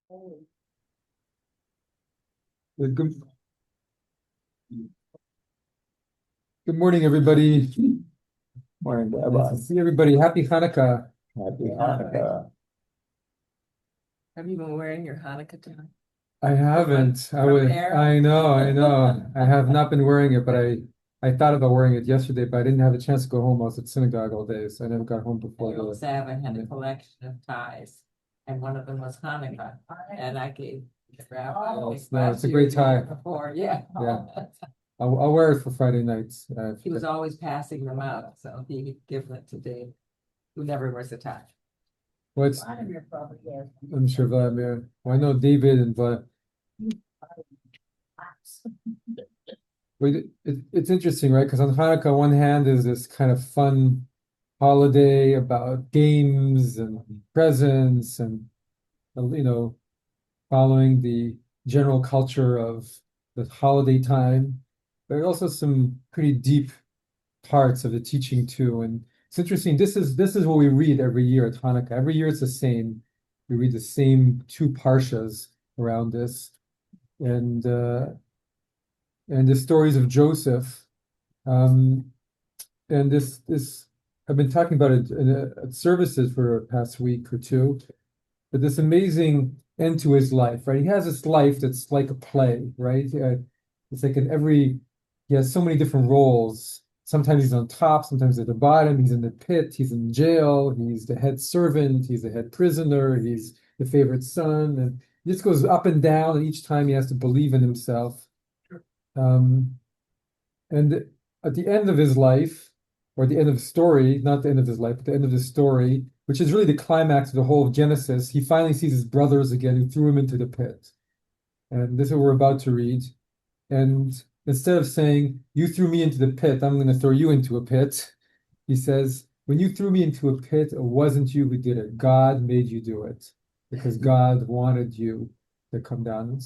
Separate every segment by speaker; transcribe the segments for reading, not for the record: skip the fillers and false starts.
Speaker 1: Good, good morning, everybody.
Speaker 2: Morning,
Speaker 1: Nice to
Speaker 2: Rabbi.
Speaker 1: see everybody. Happy Hanukkah.
Speaker 2: Happy Hanukkah.
Speaker 3: Have you been wearing your Hanukkah tie?
Speaker 1: I haven't. I know, I know. I have not been wearing it, but I thought about wearing it yesterday, but I didn't have a chance to go home. I was at synagogue all day, so I never got home before
Speaker 3: Uncle
Speaker 1: the.
Speaker 3: Savin had a collection of ties, and one of them was Hanukkah, and I gave Rabbi
Speaker 1: No,
Speaker 3: like
Speaker 1: it's
Speaker 3: last
Speaker 1: a
Speaker 3: year,
Speaker 1: great
Speaker 3: the year
Speaker 1: tie.
Speaker 3: before, yeah.
Speaker 1: Yeah. I'll wear it for Friday nights.
Speaker 3: He was always passing them out, so he could give them to Dave, who never wears a tie.
Speaker 1: What's
Speaker 3: Vladimir probably has.
Speaker 1: I'm sure Vladimir. Well, I know David and Vlad. It's interesting, right? Because on Hanukkah, one hand is this kind of fun holiday about games and presents and you know following the general culture of the holiday time. There are also some pretty deep parts of the teaching too. And it's interesting. This is what we read every year at Hanukkah. Every year it's the same. We read the same two parshas around this, and uh, and the stories of Joseph. Um, and this I've been talking about it at services for the past week or two, but this amazing end to his life, right? He has this life that's like a play, right? It's like he has so many different roles. Sometimes he's on top, sometimes at the bottom, he's in the pit, he's in jail, he's the head servant, he's the head prisoner, he's the favorite son, and he just goes up and down, and each time he has to believe in himself. Um, and at the end of his life, or the end of the story, not the end of his life, but the end of the story, which is really the climax of the whole of Genesis, he finally sees his brothers again who threw him into the pit. And this is what we're about to read. And instead of saying, "You threw me into the pit, I'm going to throw you into a pit," he says, "When you threw me into a pit, it wasn't you who did it. God made you do it because God wanted you to come down."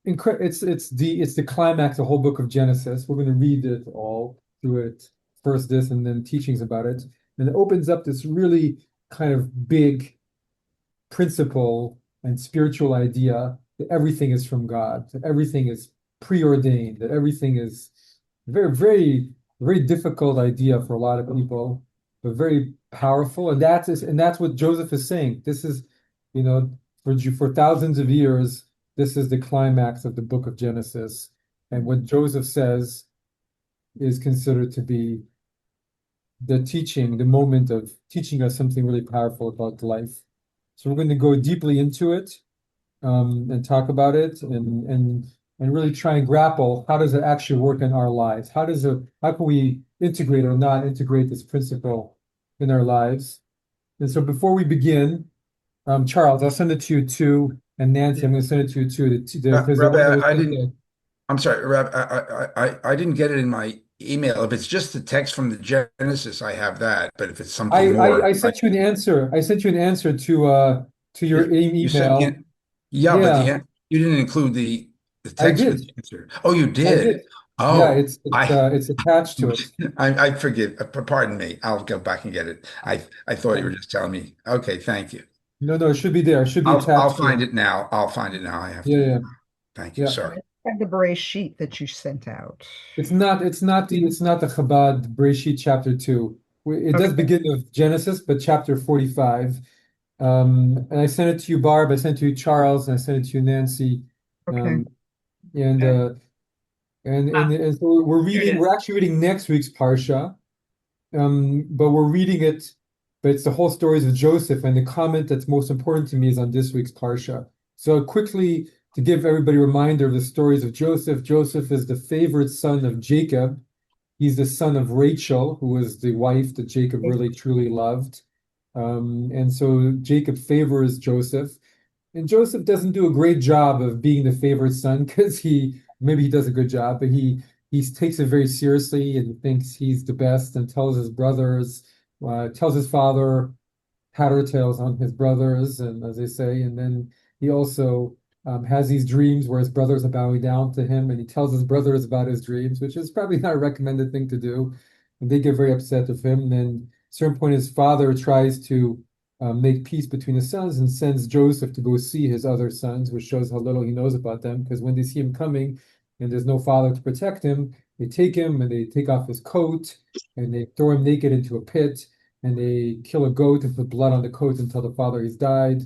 Speaker 1: It's the climax, the whole book of Genesis. We're going to read it all through it, first this and then teachings about it. And it opens up this really kind of big principle and spiritual idea that everything is from God, that everything is preordained, that everything is very, very, very difficult idea for a lot of people, but very powerful. And that's what Joseph is saying. This is, you know, for thousands of years, this is the climax of the book of Genesis. And what Joseph says is considered to be the teaching, the moment of teaching us something really powerful about life. So we're going to go deeply into it, and talk about it, and really try and grapple, how does it actually work in our lives? How can we integrate or not integrate this principle in our lives? And so before we begin, Charles, I'll send it to you too, and Nancy, I'm going to send it to you too, because the
Speaker 2: Rabbi,
Speaker 1: one that was
Speaker 2: I
Speaker 1: sent
Speaker 2: didn't,
Speaker 1: there.
Speaker 2: I'm sorry, Rabbi, I didn't get it in my email. If it's just the text from the Genesis, I have that. But if it's something
Speaker 1: I
Speaker 2: more,
Speaker 1: sent you an answer. I sent you an answer to your
Speaker 2: you sent me
Speaker 1: email.
Speaker 2: an, yeah, but
Speaker 1: Yeah,
Speaker 2: you didn't include the
Speaker 1: I
Speaker 2: text with
Speaker 1: did.
Speaker 2: the answer. Oh, you
Speaker 1: I did.
Speaker 2: did.
Speaker 1: Yeah,
Speaker 2: Oh,
Speaker 1: it's attached to it.
Speaker 2: I forgive. Pardon me. I'll go back and get it. I thought you were
Speaker 1: Yeah.
Speaker 2: just telling me. Okay, thank you.
Speaker 1: No, no, it should be there. It should be
Speaker 2: I'll
Speaker 1: attached to
Speaker 2: find
Speaker 1: it.
Speaker 2: it now. I'll find it now. I have
Speaker 1: Yeah,
Speaker 2: to.
Speaker 1: yeah,
Speaker 2: Thank you.
Speaker 1: yeah.
Speaker 2: Sorry.
Speaker 4: Have the Bray sheet that you sent out.
Speaker 1: It's not the Chabad Bereshit chapter 2. It does
Speaker 4: Okay,
Speaker 1: begin with Genesis, but chapter 45. And I sent it to you, Barb. I sent it to you, Charles, and I sent it to you, Nancy.
Speaker 4: okay.
Speaker 1: Um, and
Speaker 3: Okay.
Speaker 1: uh, and so
Speaker 3: Here it is.
Speaker 1: we're actually reading next week's parsha. But we're reading it, but it's the whole stories of Joseph, and the comment that's most important to me is on this week's parsha. So quickly, to give everybody a reminder of the stories of Joseph, Joseph is the favorite son of Jacob. He's the son of Rachel, who was the wife that Jacob really truly loved. And so Jacob favors Joseph. And Joseph doesn't do a great job of being the favorite son because maybe he does a good job, but he takes it very seriously and thinks he's the best and tells his brothers, tells his father tattletales on his brothers, and as they say, and then he also has these dreams where his brothers are bowing down to him, and he tells his brothers about his dreams, which is probably not a recommended thing to do, and they get very upset with him. And then at a certain point, his father tries to make peace between his sons and sends Joseph to go see his other sons, which shows how little he knows about them. Because when they see him coming and there's no father to protect him, they take him and they take off his coat and they throw him naked into a pit and they kill a goat and put blood on the coat until the father has died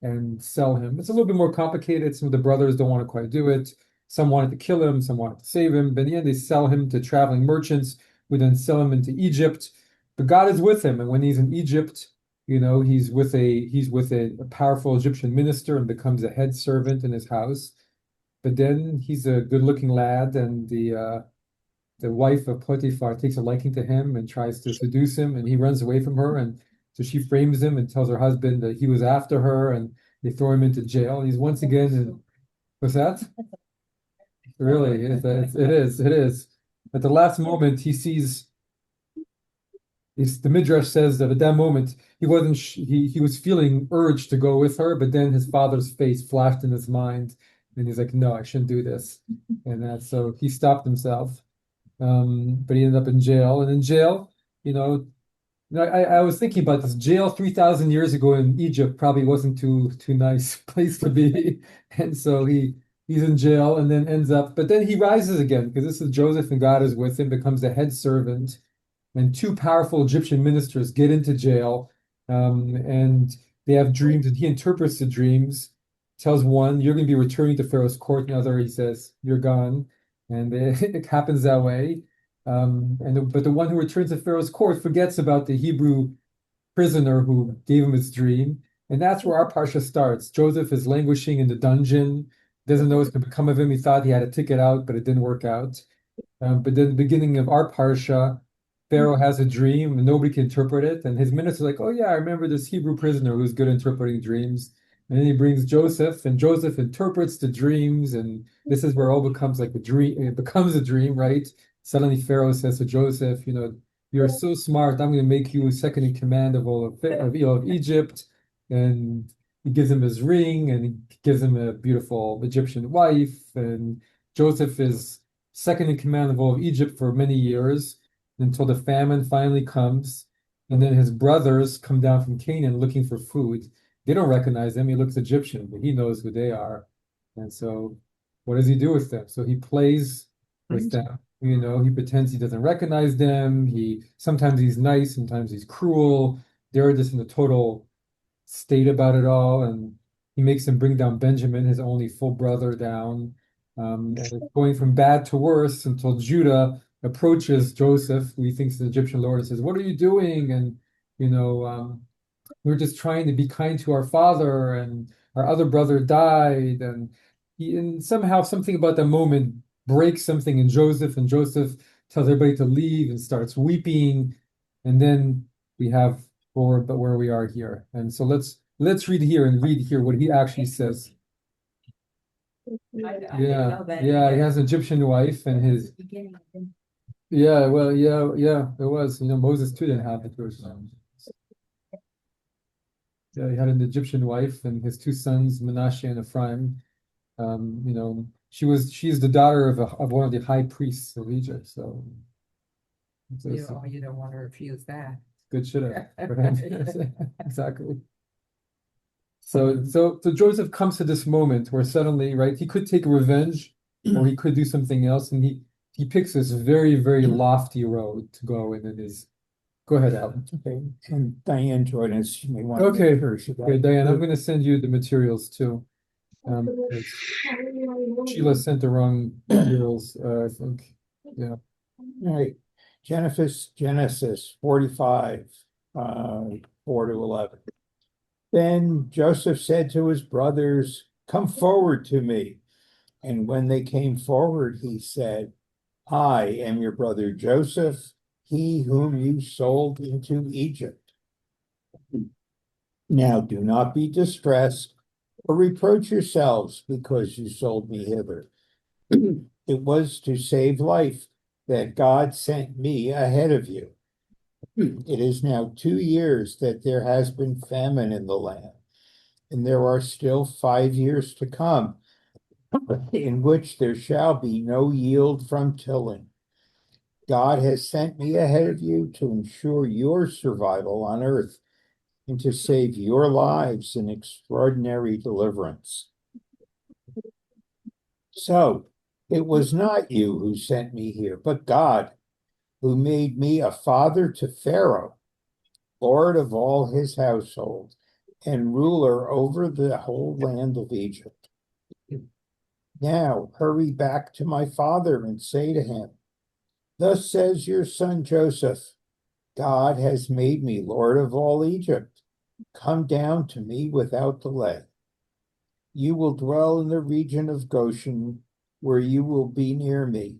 Speaker 1: and sell him. It's a little bit more complicated. Some of the brothers don't want to quite do it. Some wanted to kill him, some wanted to save him. But in the end, they sell him to traveling merchants who then sell him into Egypt. But God is with him, and when he's in Egypt, he's with a powerful Egyptian minister and becomes a head servant in his house. But then he's a good-looking lad, and the wife of Potiphar takes a liking to him and tries to seduce him, and he runs away from her, and so she frames him and tells her husband that he was after her, and they throw him into jail. And he's once again in, what's that? Really, it is. At the last moment, he sees. The Midrash says that at that moment he wasn't he was feeling urged to go with her, but then his father's face flashed in his mind, and he's like, "No, I shouldn't do this," and that's so he stopped himself. But he ended up in jail, and in jail, you know, I was thinking about this jail 3,000 years ago in Egypt probably wasn't too nice place to be, and so he's in jail and then ends up, but then he rises again because this is Joseph and God is with him, becomes a head servant and two powerful Egyptian ministers get into jail, and they have dreams, and he interprets the dreams, tells one, "You're going to be returning to Pharaoh's court," and the other, he says, "You're gone," and it happens that way. But the one who returns to Pharaoh's court forgets about the Hebrew prisoner who gave him his dream, and that's where our parsha starts. Joseph is languishing in the dungeon, doesn't know what's going to become of him. He thought he had a ticket out, but it didn't work out. But then the beginning of our parsha, Pharaoh has a dream and nobody can interpret it. And his ministers are like, "Oh yeah, I remember this Hebrew prisoner who's good at interpreting dreams." And then he brings Joseph, and Joseph interprets the dreams, and this is where it all becomes like a dream. It becomes a dream, right? Suddenly Pharaoh says to Joseph, "You're so smart. I'm going to make you second in command of all of Egypt." And he gives him his ring, and he gives him a beautiful Egyptian wife. And Joseph is second in command of all of Egypt for many years until the famine finally comes. And then his brothers come down from Canaan looking for food. They don't recognize him. He looks Egyptian, but he knows who they are. And so what does he do with them? So he plays with them. He pretends he doesn't recognize them. Sometimes he's nice, sometimes he's cruel. They're just in a total state about it all. And he makes them bring down Benjamin, his only full brother, down. And it's going from bad to worse until Judah approaches Joseph, who he thinks is an Egyptian lord, and says, "What are you doing?" And we're just trying to be kind to our father, and our other brother died, and somehow something about that moment breaks something in Joseph, and Joseph tells everybody to leave and starts weeping, and then we have where we are here. And so let's read here what he actually says. Yeah, he has an Egyptian wife, and his yeah, well, yeah, it was. Moses too didn't have it. Yeah, he had an Egyptian wife and his two sons, Manasseh and Ephraim. She's the daughter of one of the high priests of Egypt. So
Speaker 3: You don't want to refuse that.
Speaker 1: good shit for him. Exactly. So Joseph comes to this moment where suddenly, right, he could take revenge or he could do something else, and he picks this very, very lofty road to go, and it is. Go ahead, Alan.
Speaker 5: Okay, and Diane joined us. You may want to
Speaker 1: Okay,
Speaker 5: make her so that-
Speaker 1: okay, Diane, I'm going to send you the materials too. Because Sheila sent the wrong materials, I think. Yeah.
Speaker 5: All right, Genesis 45, 4 to 11. Then Joseph said to his brothers, "Come forward to me." And when they came forward, he said, "I am your brother Joseph, he whom you sold into Egypt. Now do not be distressed or reproach yourselves because you sold me hither. It was to save life that God sent me ahead of you. It is now 2 years that there has been famine in the land, and there are still 5 years to come, in which there shall be no yield from tilling. God has sent me ahead of you to ensure your survival on earth, and to save your lives in extraordinary deliverance. So it was not you who sent me here, but God, who made me a father to Pharaoh, lord of all his household, and ruler over the whole land of Egypt. Now hurry back to my father and say to him, thus says your son Joseph, God has made me lord of all Egypt. Come down to me without delay. You will dwell in the region of Goshen, where you will be near me,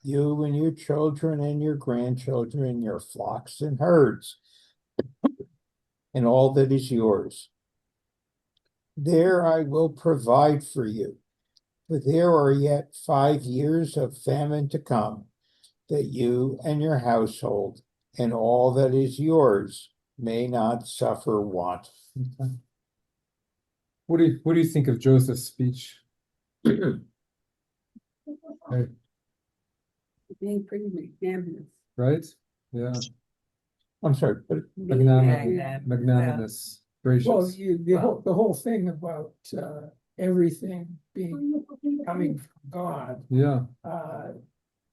Speaker 5: you and your children and your grandchildren, your flocks and herds, and all that is yours. There I will provide for you, for there are yet 5 years of famine to come, that you and your household and all that is yours may not suffer want.
Speaker 1: Okay. What do you think of Joseph's speech? Right,
Speaker 6: Being pretty magnanimous.
Speaker 1: right? Yeah,
Speaker 5: I'm sorry, but
Speaker 1: magnanimous,
Speaker 7: Well,
Speaker 1: gracious.
Speaker 7: the whole thing about everything coming from God
Speaker 1: Yeah,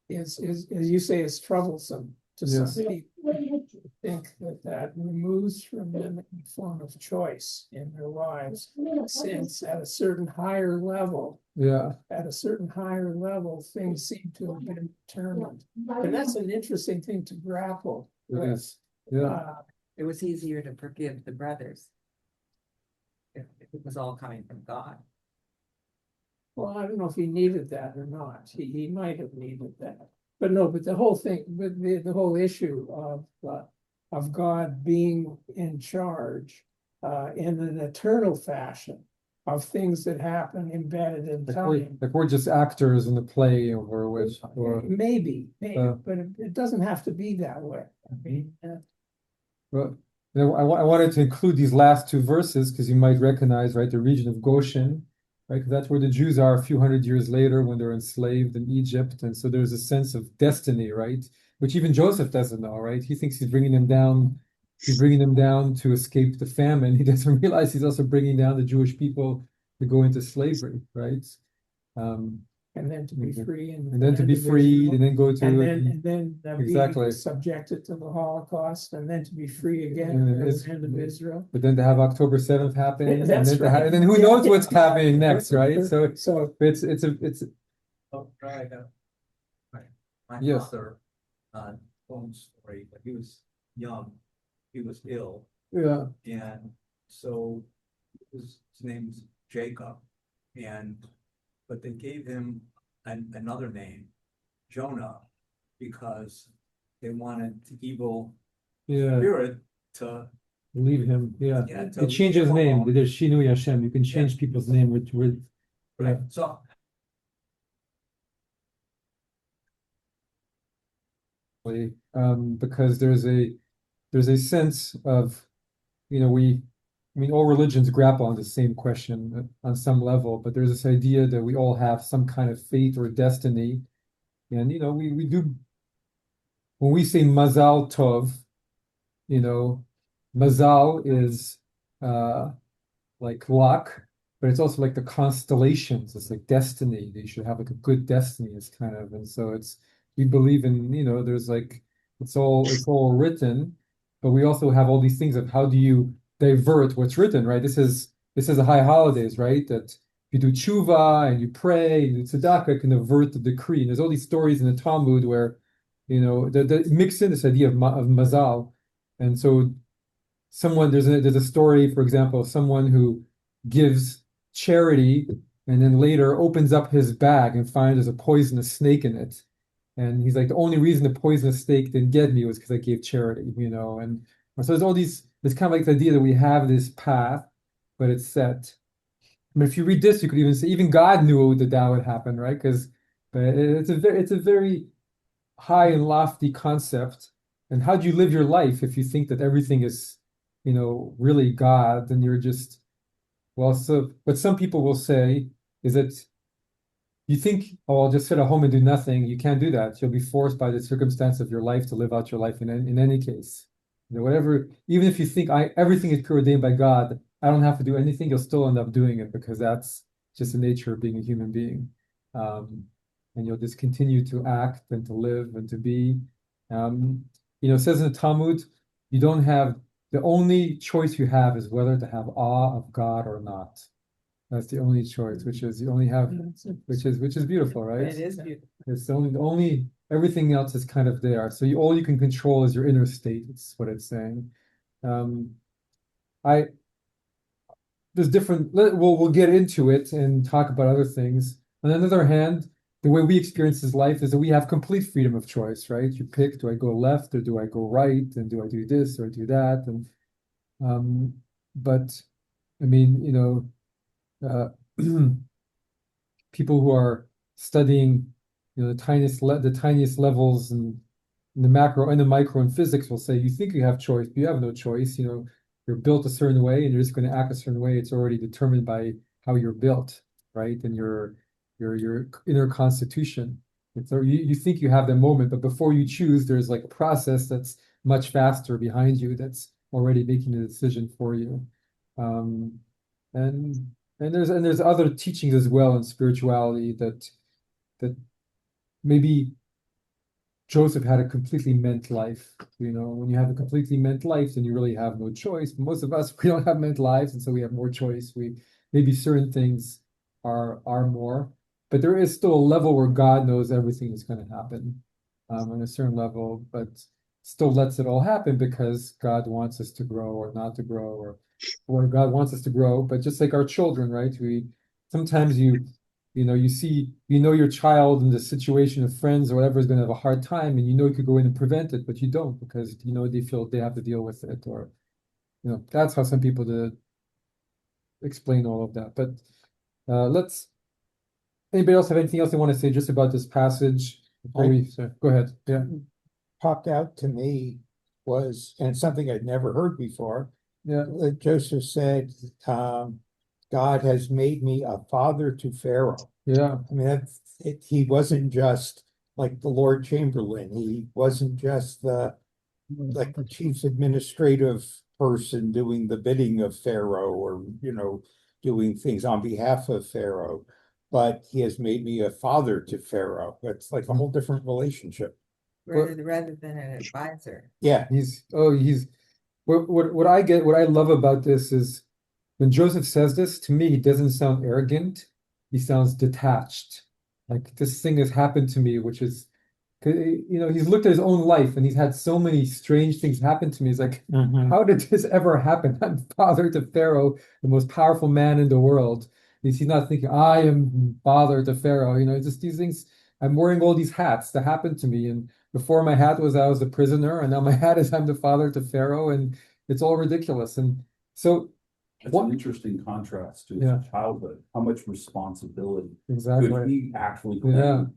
Speaker 7: is as you say, is troublesome to some
Speaker 1: Yes.
Speaker 7: people. I think that removes from them any form of choice in their lives, since at a certain higher level,
Speaker 1: yeah,
Speaker 7: things seem to have been determined. And that's an interesting thing to grapple
Speaker 1: it
Speaker 7: with.
Speaker 1: is. Yeah,
Speaker 3: It was easier to forgive the brothers. If it was all coming from God.
Speaker 7: Well, I don't know if he needed that or not. He might have needed that. But no, but the whole thing, but the whole issue of God being in charge in an eternal fashion of things that happen embedded in time.
Speaker 1: like we're just actors in the play over which, or
Speaker 7: Maybe,
Speaker 1: Uh,
Speaker 7: but it doesn't have to be that way. I mean,
Speaker 1: well, you know, I wanted to include these last two verses because you might recognize, right, the region of Goshen, right? 'Cause that's where the Jews are a few hundred years later when they're enslaved in Egypt, and so there's a sense of destiny, right? Which even Joseph doesn't know, right? He thinks he's bringing them down. He's bringing them down to escape the famine. He doesn't realize he's also bringing down the Jewish people to go into slavery, right? Um,
Speaker 7: and then to be
Speaker 1: Mhm.
Speaker 7: free in
Speaker 1: and then to
Speaker 7: the
Speaker 1: be
Speaker 7: land of
Speaker 1: freed,
Speaker 7: Israel.
Speaker 1: and then go to
Speaker 7: And then
Speaker 1: Exactly.
Speaker 7: be subjected to the Holocaust, and then to be free again
Speaker 1: And
Speaker 7: in the
Speaker 1: it's-
Speaker 7: land of Israel.
Speaker 1: But then to have October 7th happen, and
Speaker 7: That's
Speaker 1: then
Speaker 7: right.
Speaker 1: and then who
Speaker 7: Yeah,
Speaker 1: knows what's
Speaker 7: yeah.
Speaker 1: happening next, right? So
Speaker 7: So
Speaker 1: it's
Speaker 8: Oh, right. My
Speaker 1: Yes.
Speaker 8: father told a story, but he was young, he was ill,
Speaker 1: yeah,
Speaker 8: and so his name was Jacob, but they gave him another name, Jonah, because they wanted the evil
Speaker 1: yeah.
Speaker 8: spirit to
Speaker 1: Leave him. Yeah,
Speaker 8: yeah,
Speaker 1: you change his
Speaker 8: leave him
Speaker 1: name.
Speaker 8: alone.
Speaker 1: There's Shinu Hashem. You can change people's name with
Speaker 8: Right.
Speaker 1: yeah.
Speaker 8: So
Speaker 1: Because there's a sense of, you know, I mean, all religions grapple on the same question on some level, but there's this idea that we all have some kind of fate or destiny, and you know, we do when we say Mazal Tov, you know, Mazal is like luck, but it's also like the constellations. It's like destiny. They should have like a good destiny. It's kind of, and so it's we believe in, you know, there's like it's all written, but we also have all these things of how do you divert what's written, right? This is a high holidays, right? That if you do tshuva and you pray, and you do tzedakah, it can avert the decree. And there's all these stories in the Talmud where, you know, that mix in this idea of mazal, and so there's a story, for example, of someone who gives charity and then later opens up his bag and finds there's a poisonous snake in it. And he's like, the only reason the poisonous snake didn't get me was because I gave charity, you know. And so there's all there's kind of like the idea that we have this path, but it's set. I mean, if you read this, you could even say even God knew that would happen, right? But it's a very high and lofty concept. And how do you live your life if you think that everything is, you know, really God? Then you're just, well, so what some people will say is that you think, oh, I'll just sit at home and do nothing. You can't do that. You'll be forced by the circumstance of your life to live out your life in any case. You know, whatever, even if you think everything is preordained by God, I don't have to do anything, you'll still end up doing it because that's just the nature of being a human being. And you'll just continue to act and to live and to be. It says in the Talmud, you don't have, the only choice you have is whether to have awe of God or not. That's the only choice, which is you only have, which is beautiful, right?
Speaker 3: It is beautiful.
Speaker 1: It's the only everything else is kind of there. So all you can control is your inner state. It's what it's saying. I there's different. We'll get into it and talk about other things. On the other hand, the way we experience this life is that we have complete freedom of choice, right? You pick, do I go left or do I go right, and do I do this or do that, but I mean, people who are studying, the tiniest levels and the macro and the micro in physics will say, you think you have choice, but you have no choice. You're built a certain way and you're just going to act a certain way. It's already determined by how you're built, right? And your inner constitution. And so you think you have the moment, but before you choose, there's like a process that's much faster behind you that's already making the decision for you. And there's other teachings as well in spirituality that maybe Joseph had a completely meant life. When you have a completely meant life, then you really have no choice. But most of us, we don't have meant lives, and so we have more choice. Maybe certain things are more, but there is still a level where God knows everything is going to happen on a certain level, but still lets it all happen because God wants us to grow or not to grow, or God wants us to grow. But just like our children, right? Sometimes you see, your child in the situation of friends or whatever is going to have a hard time, and you could go in and prevent it, but you don't because they feel they have to deal with it, or that's how some people explain all of that. But anybody else have anything else they want to say just about this passage? Go ahead. Yeah.
Speaker 5: Popped out to me was, and something I'd never heard before.
Speaker 1: Yeah.
Speaker 5: Joseph said, God has made me a father to Pharaoh.
Speaker 1: Yeah.
Speaker 5: I mean, he wasn't just like the Lord Chamberlain. He wasn't just the chief administrative person doing the bidding of Pharaoh or, doing things on behalf of Pharaoh, but he has made me a father to Pharaoh. That's like a whole different relationship.
Speaker 3: Rather than an advisor.
Speaker 5: Yeah.
Speaker 1: What I love about this is when Joseph says this, to me, he doesn't sound arrogant. He sounds detached. Like this thing has happened to me, which is, he's looked at his own life and he's had so many strange things happen to me. He's like, how did this ever happen? I'm father to Pharaoh, the most powerful man in the world. He's not thinking, I am father to Pharaoh. Just these things. I'm wearing all these hats that happened to me. And before my hat was I was a prisoner, and now my hat is I'm the father to Pharaoh, and it's all ridiculous. And so
Speaker 9: it's an interesting contrast to his childhood. How much responsibility could he actually claim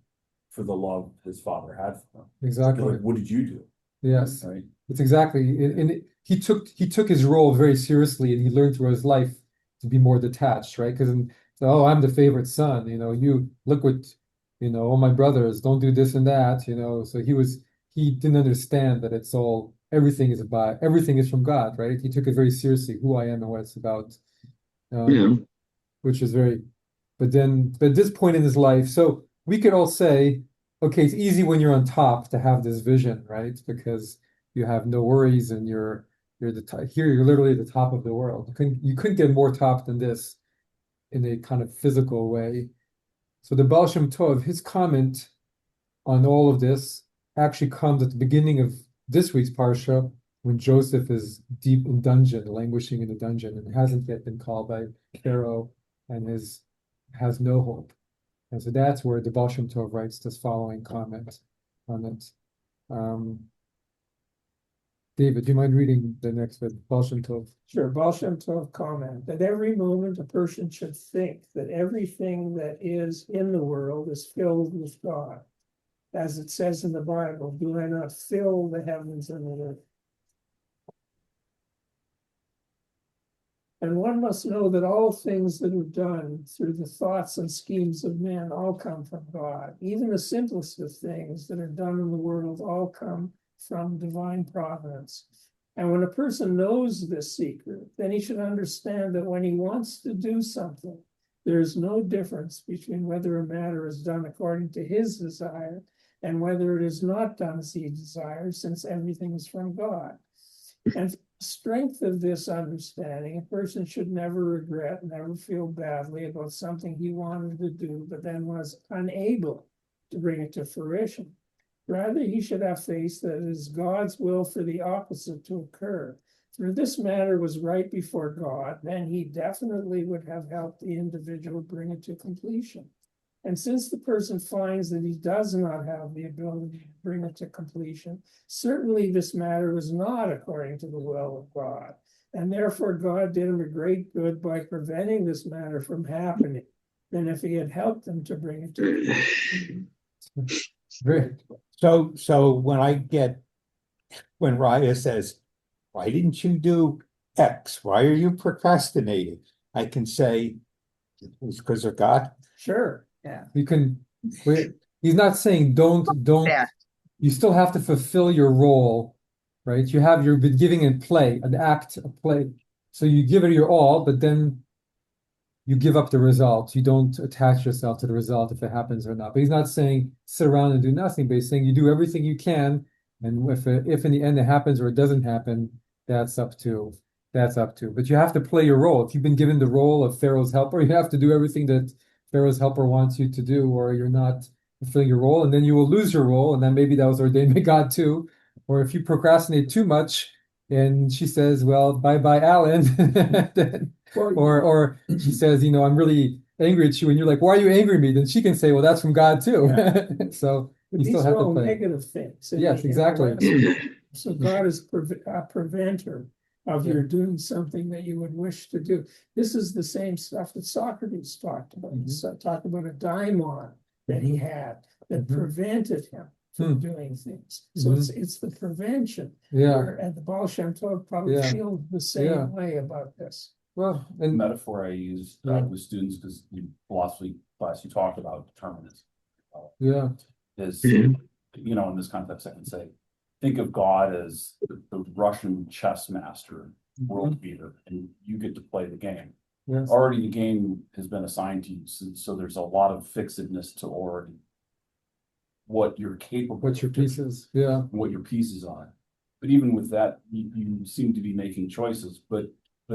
Speaker 9: for the love his father had for him?
Speaker 1: Exactly.
Speaker 9: Like, what did you do?
Speaker 1: Yes.
Speaker 9: Right.
Speaker 1: It's exactly. And he took his role very seriously, and he learned through his life to be more detached, right? Because I'm the favorite son. You look what, all my brothers don't do this and that. So he didn't understand that everything is from God, right? He took it very seriously, who I am and what it's about, which is but at this point in his life, so we could all say, okay, it's easy when you're on top to have this vision, right? Because you have no worries and you're literally the top of the world. You couldn't get more top than this in a kind of physical way. So the Baal Shem Tov, his comment on all of this actually comes at the beginning of this week's parashah, when Joseph is deep in dungeon, languishing in the dungeon, and hasn't yet been called by Pharaoh and has no hope. And so that's where the Baal Shem Tov writes this following comment on it. David, do you mind reading the next bit? Baal Shem Tov.
Speaker 7: Sure. Baal Shem Tov comment that every moment a person should think that everything that is in the world is filled with God. As it says in the Bible, do I not fill the heavens and the earth? And one must know that all things that are done through the thoughts and schemes of men all come from God. Even the simplest of things that are done in the world all come from divine providence. And when a person knows this secret, then he should understand that when he wants to do something, there is no difference between whether a matter is done according to his desire and whether it is not done as he desires, since everything is from God. And strength of this understanding, a person should never regret, never feel badly about something he wanted to do, but then was unable to bring it to fruition. Rather, he should have faith that it is God's will for the opposite to occur. For this matter was right before God, then he definitely would have helped the individual bring it to completion. And since the person finds that he does not have the ability to bring it to completion, certainly this matter was not according to the will of God. And therefore God did him a great good by preventing this matter from happening than if he had helped him to bring it to completion.
Speaker 5: So when Raya says, why didn't you do X? Why are you procrastinating? I can say, it was because of God.
Speaker 7: Sure.
Speaker 3: Yeah.
Speaker 1: You can, he's not saying don't,
Speaker 4: Yeah.
Speaker 1: you still have to fulfill your role, right? You've been giving in play, an act of play. So you give it your all, but then you give up the result. You don't attach yourself to the result if it happens or not. But he's not saying sit around and do nothing, but he's saying you do everything you can. And if in the end it happens or it doesn't happen, that's up to. But you have to play your role. If you've been given the role of Pharaoh's helper, you have to do everything that Pharaoh's helper wants you to do, or you're not fulfilling your role, and then you will lose your role, and then maybe that was ordained by God too. Or if you procrastinate too much, and she says, "Well, bye bye, Alan," then, or she says, "I'm really angry at you," and you're like, "Why are you angry at me?" Then she can say, "Well, that's from God too."
Speaker 7: Yeah.
Speaker 1: So
Speaker 7: But
Speaker 1: you
Speaker 7: these
Speaker 1: still have
Speaker 7: are
Speaker 1: to
Speaker 7: all
Speaker 1: play.
Speaker 7: negative things.
Speaker 1: Yes, exactly.
Speaker 7: So God is a preventer of your doing something that you would wish to do. This is the same stuff that Socrates talked about. So talked about a daimon that he had that prevented him from doing things. So it's the prevention. And the Baal Shem Tov probably feels the same way about this.
Speaker 1: Well,
Speaker 9: the metaphor I use with students, because in philosophy class you talk about determinism. Is in this context I can say, think of God as the Russian chess master, world beater, and you get to play the game.
Speaker 1: Yes.
Speaker 9: Already the game has been assigned to you, so there's a lot of fixedness to already what you're capable
Speaker 1: what your
Speaker 9: of doing,
Speaker 1: pieces,
Speaker 9: what your pieces are. But even with that, you seem to be making choices, but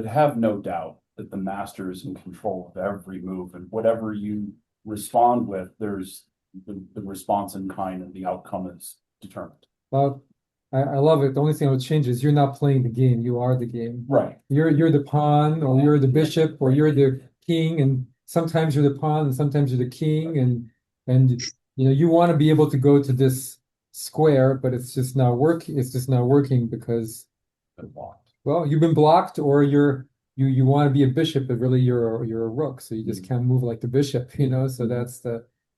Speaker 9: have no doubt that the master is in control of every move, and whatever you respond with, there's the response in kind and the outcome is determined.
Speaker 1: Well, I love it. The only thing I would change is you're not playing the game. You are the game.
Speaker 9: Right.
Speaker 1: You're the pawn, or you're the bishop, or you're the king, and sometimes you're the pawn, and sometimes you're the king, and you want to be able to go to this square, but it's just not working. It's just not working because well, you've been blocked, or you want to be a bishop, but really you're a rook, so you just can't move like the bishop, So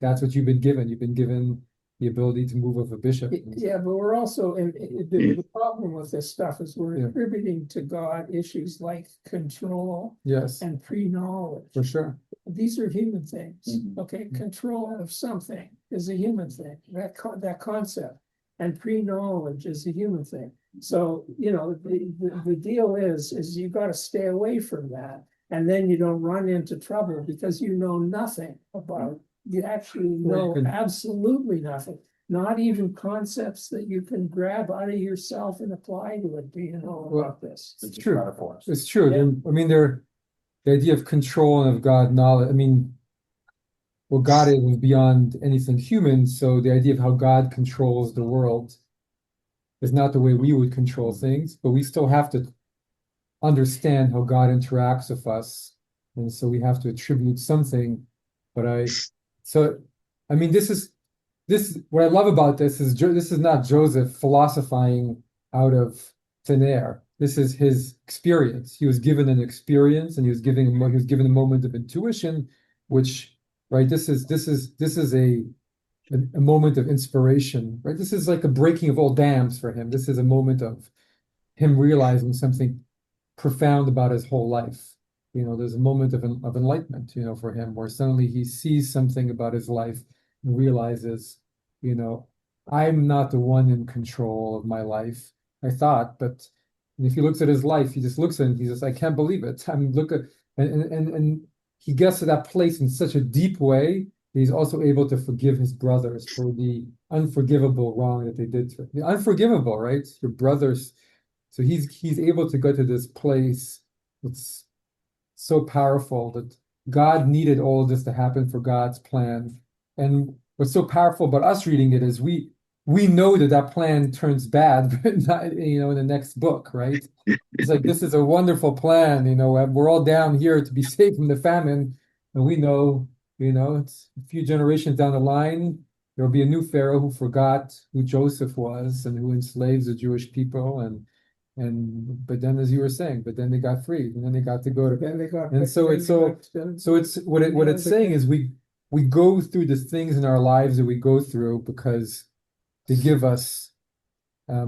Speaker 1: that's what you've been given. You've been given the ability to move with a bishop.
Speaker 7: Yeah, but we're also, and the problem with this stuff is we're attributing to God issues like control and pre-knowledge.
Speaker 1: For sure.
Speaker 7: These are human things, okay? Control of something is a human thing, that concept. And pre-knowledge is a human thing. So, the deal is you got to stay away from that. And then you don't run into trouble because you know nothing about it. You actually know absolutely nothing, not even concepts that you can grab out of yourself and apply to it. Do you know about this?
Speaker 1: It's true. It's true. Yeah. The idea of control and of God knowledge. Well, God is beyond anything human, so the idea of how God controls the world is not the way we would control things, but we still have to understand how God interacts with us, and so we have to attribute something. But this what I love about this is this is not Joseph philosophizing out of thin air. This is his experience. He was given an experience, and he was given a moment of intuition, which, right, this is a moment of inspiration, right? This is like a breaking of all dams for him. This is a moment of him realizing something profound about his whole life. There's a moment of enlightenment, for him, where suddenly he sees something about his life and realizes, I'm not the one in control of my life. I thought, but And if he looks at his life, he just looks at it and he says, I can't believe it. I mean, look at, and he gets to that place in such a deep way that he's also able to forgive his brothers for the unforgivable wrong that they did to him. The unforgivable, right? Your brothers. So he's able to go to this place that's so powerful that God needed all of this to happen for God's plan. And what's so powerful about us reading it is we know that that plan turns bad, but not, in the next book, right? It's like, this is a wonderful plan, we're all down here to be saved from the famine. And we know, it's a few generations down the line, there'll be a new Pharaoh who forgot who Joseph was and who enslaves the Jewish people. But then, as you were saying, but then they got freed, and then they got to go to.
Speaker 7: Then they got.
Speaker 1: And so it's what it's saying is we go through the things in our lives that we go through because they give us, I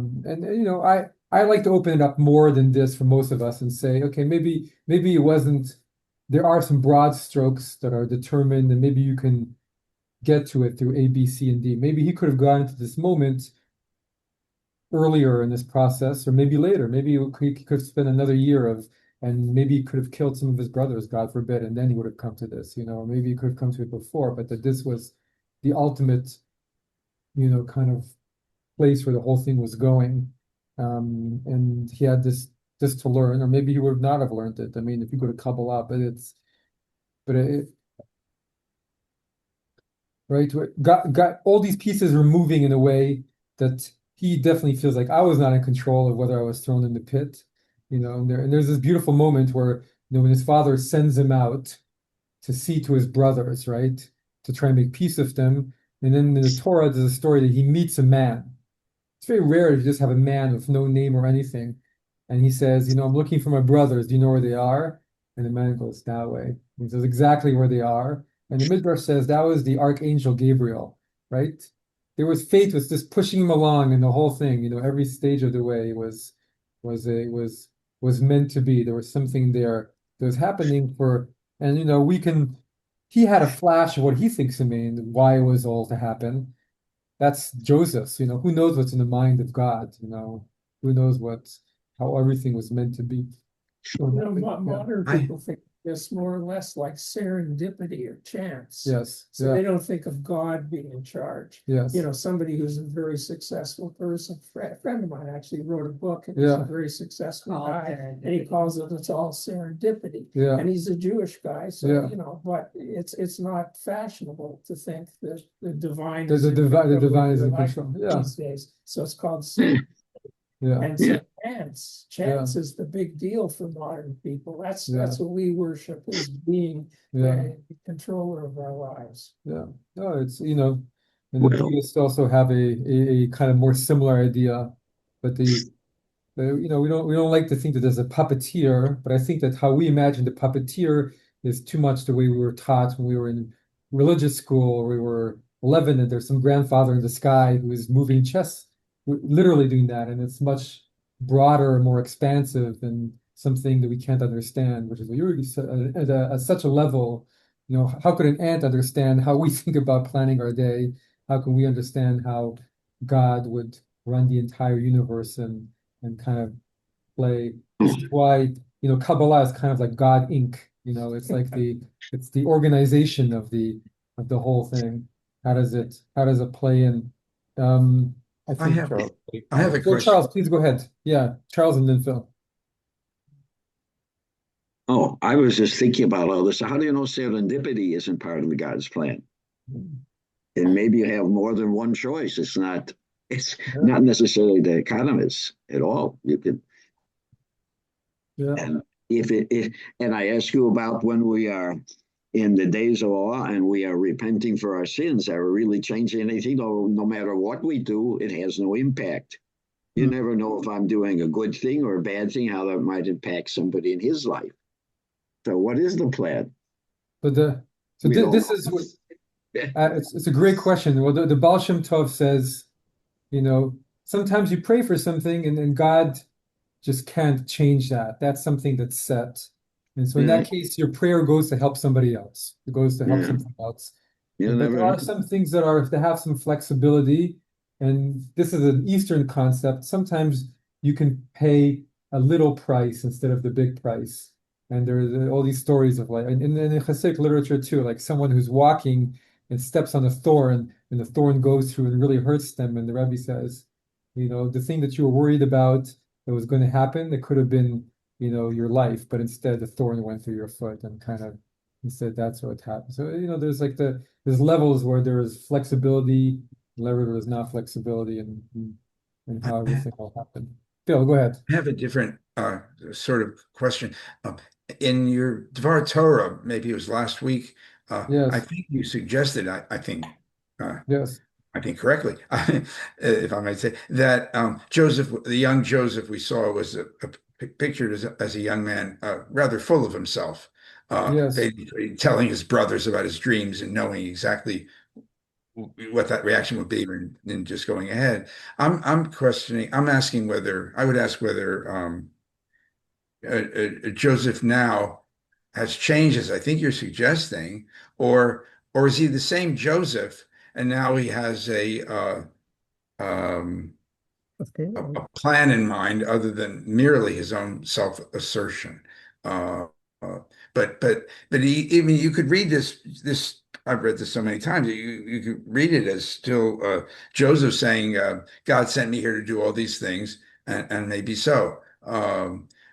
Speaker 1: like to open it up more than this for most of us and say, okay, maybe it wasn't. There are some broad strokes that are determined, and maybe you can get to it through A, B, C, and D. Maybe he could have gotten to this moment earlier in this process, or maybe later. Maybe he could spend another year and maybe he could have killed some of his brothers, God forbid, and then he would have come to this, or maybe he could have come to it before, but that this was the ultimate, kind of place where the whole thing was going. And he had this to learn, or maybe he would not have learned it. I mean, if you go to Kabbalah, right, got all these pieces are moving in a way that he definitely feels like I was not in control of whether I was thrown in the pit, and there's this beautiful moment where, when his father sends him out to see to his brothers, right, to try and make peace with them. And then in the Torah, there's a story that he meets a man. It's very rare to just have a man with no name or anything. And he says, I'm looking for my brothers. Do you know where they are? And the man goes, that way. He says exactly where they are. And the Midrash says that was the archangel Gabriel, right? Fate was just pushing him along, and the whole thing, every stage of the way was meant to be. There was something there that was happening he had a flash of what he thinks it means, why it was all to happen. That's Joseph, who knows what's in the mind of God, who knows how everything was meant to be.
Speaker 7: Modern people think this more or less like serendipity or chance.
Speaker 1: Yes.
Speaker 7: So they don't think of God being in charge.
Speaker 1: Yes.
Speaker 7: Somebody who's a very successful person. A friend of mine actually wrote a book, and he's a very successful guy, and he calls it's all serendipity.
Speaker 1: Yeah.
Speaker 7: And he's a Jewish guy, so but it's not fashionable to think that the divine
Speaker 1: is in control. Yeah.
Speaker 7: These days. So it's called serendipity.
Speaker 1: Yeah.
Speaker 7: And so chance is the big deal for modern people. That's what we worship as being the controller of our lives.
Speaker 1: Yeah. No, it's and the Buddhists also have a kind of more similar idea, but we don't like to think that there's a puppeteer, but I think that how we imagine the puppeteer is too much the way we were taught when we were in religious school, or we were 11, and there's some grandfather in the sky who is moving chess. We're literally doing that, and it's much broader, more expansive than something that we can't understand, which is what you already said at such a level. How could an ant understand how we think about planning our day? How can we understand how God would run the entire universe and kind of play? This is why Kabbalah is kind of like God Inc. It's like it's the organization of the whole thing. How does it play in?
Speaker 2: I have a question.
Speaker 1: Charles, please go ahead. Yeah, Charles and then Phil.
Speaker 10: Oh, I was just thinking about all this. How do you know serendipity isn't part of the God's plan? And maybe you have more than one choice. It's not necessarily the economists at all. You could.
Speaker 1: Yeah.
Speaker 10: And and I ask you about when we are in the days of awe and we are repenting for our sins, are we really changing anything? No matter what we do, it has no impact. You never know if I'm doing a good thing or a bad thing, how that might impact somebody in his life. So what is the plan?
Speaker 1: But this is what it's a great question. Well, the Baal Shem Tov says, sometimes you pray for something and God just can't change that. That's something that's set. And so in that case, your prayer goes to help somebody else. It goes to help something else. But there are some things that have some flexibility. And this is an Eastern concept. Sometimes you can pay a little price instead of the big price. And there's all these stories of like, and in Hasidic literature too, like someone who's walking and steps on a thorn, and the thorn goes through and really hurts them. And the Rebbe says, the thing that you were worried about that was going to happen, it could have been, your life, but instead the thorn went through your foot and kind of instead that's what happened. So, there's like there's levels where there is flexibility, level where there's not flexibility, and how everything will happen. Phil, go ahead.
Speaker 2: I have a different sort of question. In your Dvar Torah, maybe it was last week, I
Speaker 1: Yes,
Speaker 2: think you suggested,
Speaker 1: yes,
Speaker 2: I think correctly, if I might say, that Joseph, the young Joseph we saw was pictured as a young man rather full of himself,
Speaker 1: yes.
Speaker 2: basically telling his brothers about his dreams and knowing exactly what that reaction would be and just going ahead. I'm asking whether, I would ask whether Joseph now has changed, as I think you're suggesting, or is he the same Joseph and now he has um, a plan in mind other than merely his own self-assertion. Uh, uh, but I mean, you could read this. I've read this so many times. You could read it as still Joseph saying, "God sent me here to do all these things," and maybe so.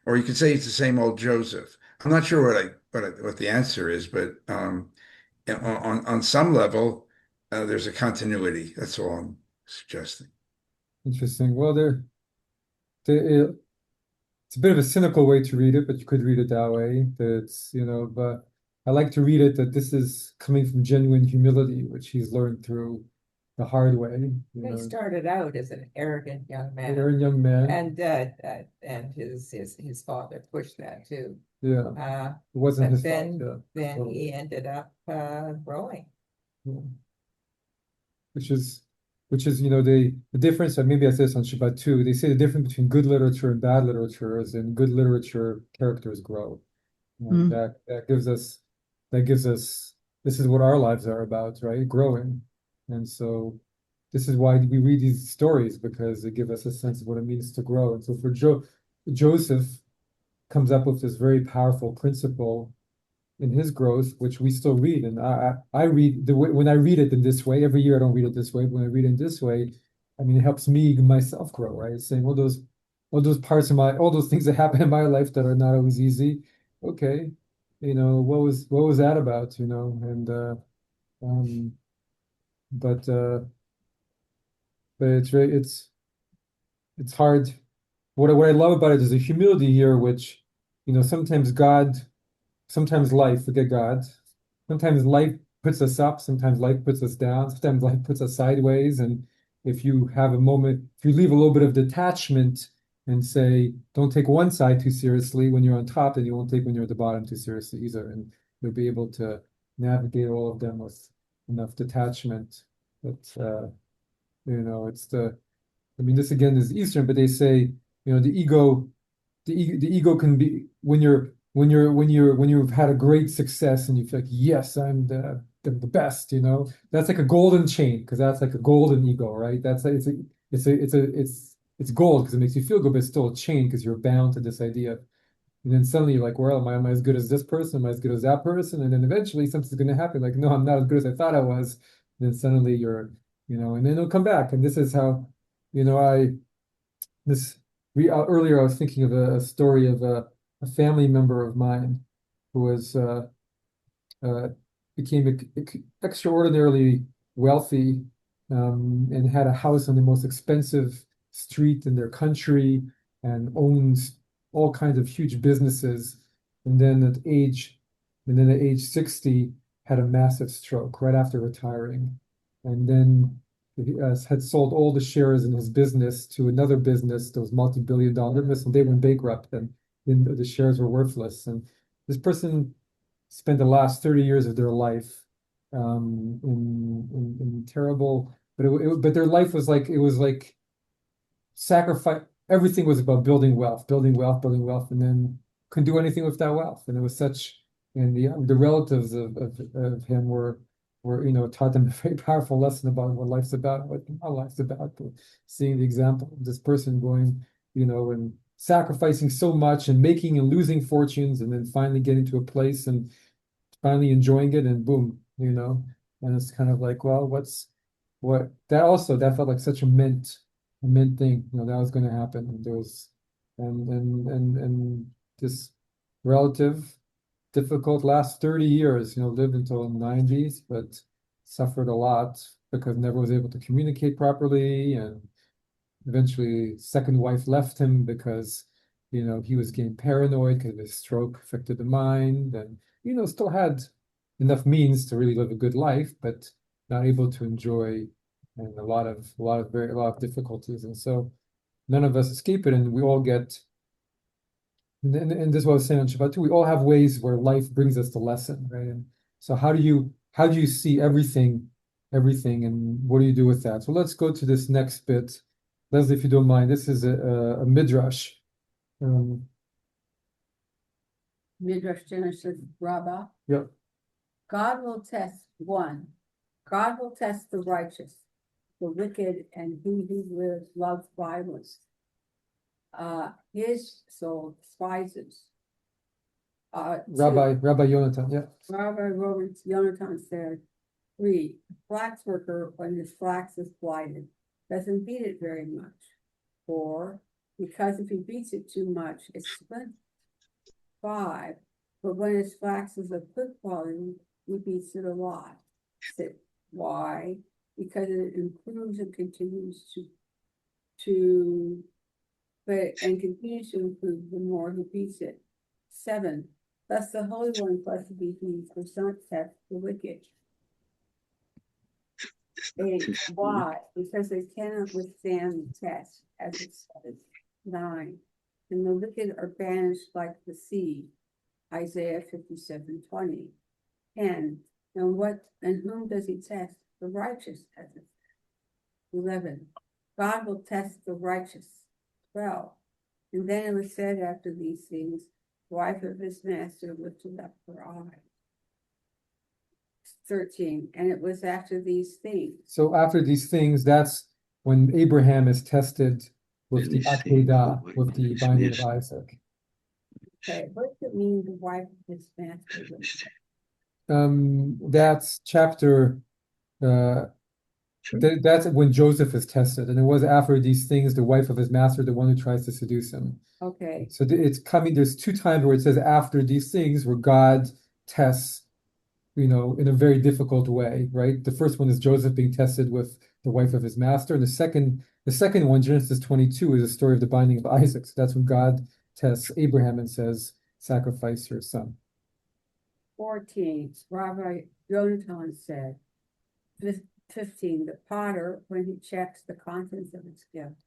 Speaker 2: Or you could say it's the same old Joseph. I'm not sure what the answer is, but on some level, there's a continuity. That's all I'm suggesting.
Speaker 1: Interesting. Well, it's a bit of a cynical way to read it, but you could read it that way. But I like to read it that this is coming from genuine humility, which he's learned through the hard way.
Speaker 3: He started out as an arrogant young man,
Speaker 1: An young man.
Speaker 3: and his father pushed that too.
Speaker 1: Yeah, it wasn't
Speaker 3: But
Speaker 1: his
Speaker 3: then
Speaker 1: fault.
Speaker 3: then he ended up growing.
Speaker 1: Yeah. Which is the difference, and maybe I said this on Shabbat too. They say the difference between good literature and bad literature is in good literature, characters grow. That gives us this is what our lives are about, right? Growing. And so this is why we read these stories, because they give us a sense of what it means to grow. And so for Joseph comes up with this very powerful principle in his growth, which we still read. And I read when I read it in this way, every year I don't read it this way, but when I read it in this way, I mean, it helps me myself grow, right? It's saying all those parts of all those things that happen in my life that are not always easy. Okay, what was that about, and um, but it's hard. What I love about it is the humility here, which, sometimes life, forget God. Sometimes life puts us up, sometimes life puts us down, sometimes life puts us sideways. And if you have a moment, if you leave a little bit of detachment and say, don't take one side too seriously when you're on top, then you won't take when you're at the bottom too seriously either. And you'll be able to navigate all of them with enough detachment that, this again is Eastern, but they say, the ego can be when you've had a great success and you feel like, yes, I'm the best, that's like a golden chain, because that's like a golden ego, right? That's like it's gold because it makes you feel good, but it's still a chain because you're bound to this idea. And then suddenly you're like, well, am I as good as this person? Am I as good as that person? And then eventually something's going to happen. Like, no, I'm not as good as I thought I was. And then suddenly and then it'll come back. And this is how, earlier I was thinking of a story of a family member of mine who was uh, became extraordinarily wealthy, and had a house on the most expensive street in their country and owns all kinds of huge businesses. And then at age 60, had a massive stroke right after retiring. And then he had sold all the shares in his business to another business that was multi-billion-dollar business, and they went bankrupt, and then the shares were worthless. And this person spent the last 30 years of their life in terrible, but their life was like, it was like sacrifice. Everything was about building wealth, building wealth, building wealth, and then couldn't do anything with that wealth. And it was and the relatives of him were taught them a very powerful lesson about what life's about, what our life's about. But seeing the example of this person going, and sacrificing so much and making and losing fortunes, and then finally getting to a place and finally enjoying it, and boom, and it's kind of like, well, that felt like such a mint thing, that was going to happen, and there was, and this relative difficult last 30 years, lived until the 90s, but suffered a lot because never was able to communicate properly, and eventually second wife left him because he was getting paranoid because his stroke affected the mind, and still had enough means to really live a good life, but not able to enjoy, and a lot of difficulties. And so none of us escape it, and we all get, and this is what I was saying on Shabbat too, we all have ways where life brings us the lesson, right? And so how do you see everything, and what do you do with that? So let's go to this next bit. Leslie, if you don't mind, this is a midrash.
Speaker 6: Midrash Genesis Rabbah.
Speaker 1: Yep.
Speaker 6: God will test the righteous, the wicked, and he who loves violence. His soul despises.
Speaker 1: Rabbi Yonatan, yeah.
Speaker 6: Rabbi Yonatan said, 3, a flax worker, when his flax is blighted, doesn't beat it very much. 4, because if he beats it too much, it splinters. 5, but when his flax is of good quality, he beats it a lot. 6, why? Because it improves and continues continues to improve the more he beats it. 7, thus the Holy One, blessed be he, does not test the wicked. 8, why? Because they cannot withstand the test, as it says. 9, and the wicked are banished like the sea, Isaiah 57:20. 10, and whom does he test? The righteous, as it says. 11, God will test the righteous. 12, and then it was said after these things, the wife of his master lifted up her eye. 13, and it was after these things.
Speaker 1: So after these things, that's when Abraham is tested with the Akedah, with the binding of Isaac.
Speaker 6: Okay, what does it mean, the wife of his master?
Speaker 1: That's chapter, that's when Joseph is tested, and it was after these things, the wife of his master, the one who tries to seduce him.
Speaker 6: Okay.
Speaker 1: So it's coming, there's 2 times where it says after these things, where God tests, in a very difficult way, right? The first one is Joseph being tested with the wife of his master, and the second one, Genesis 22, is a story of the binding of Isaac. So that's when God tests Abraham and says, sacrifice your son.
Speaker 6: 14, Rabbi Yonatan said. 15, the potter, when he checks the contents of his gift,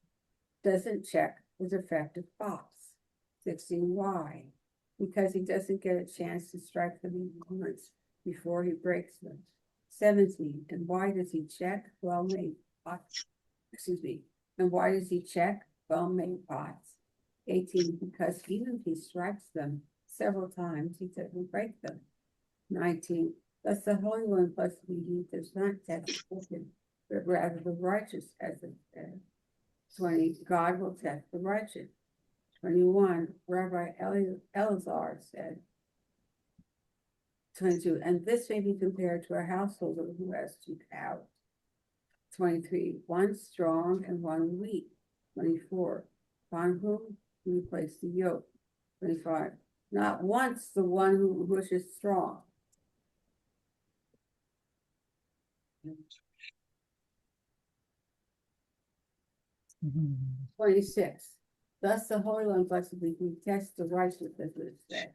Speaker 6: doesn't check the defective pots. 16, why? Because he doesn't get a chance to strike them once before he breaks them. 17, and why does he check well-made pots? And why does he check well-made pots? 18, because even if he strikes them several times, he doesn't break them. 19, thus the Holy One, blessed be he, does not test the wicked, but rather the righteous, as it says. 20, God will test the righteous. 21, Rabbi Elazar said. 22, and this may be compared to a householder who has 2 cows. 23, one strong and one weak. 24, upon whom we place the yoke. 25, not once the one who wishes strong. 26, thus the Holy One, blessed be he, tests the righteous, as it said.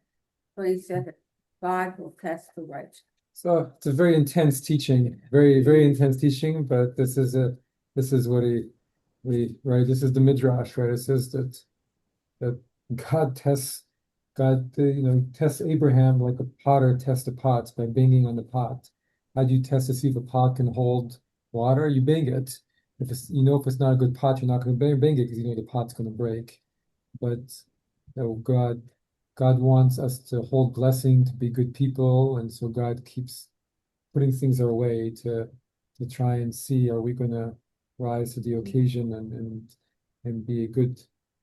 Speaker 6: 27, God will test the righteous.
Speaker 1: So it's a very intense teaching, very, very intense teaching, but this is what this is the midrash, right? It says that God tests Abraham like a potter tests the pots by banging on the pot. How do you test to see if a pot can hold water? You bang it. If it's not a good pot, you're not going to bang it because the pot's going to break. But God wants us to hold blessing, to be good people, and so God keeps putting things our way to try and see, are we going to rise to the occasion and be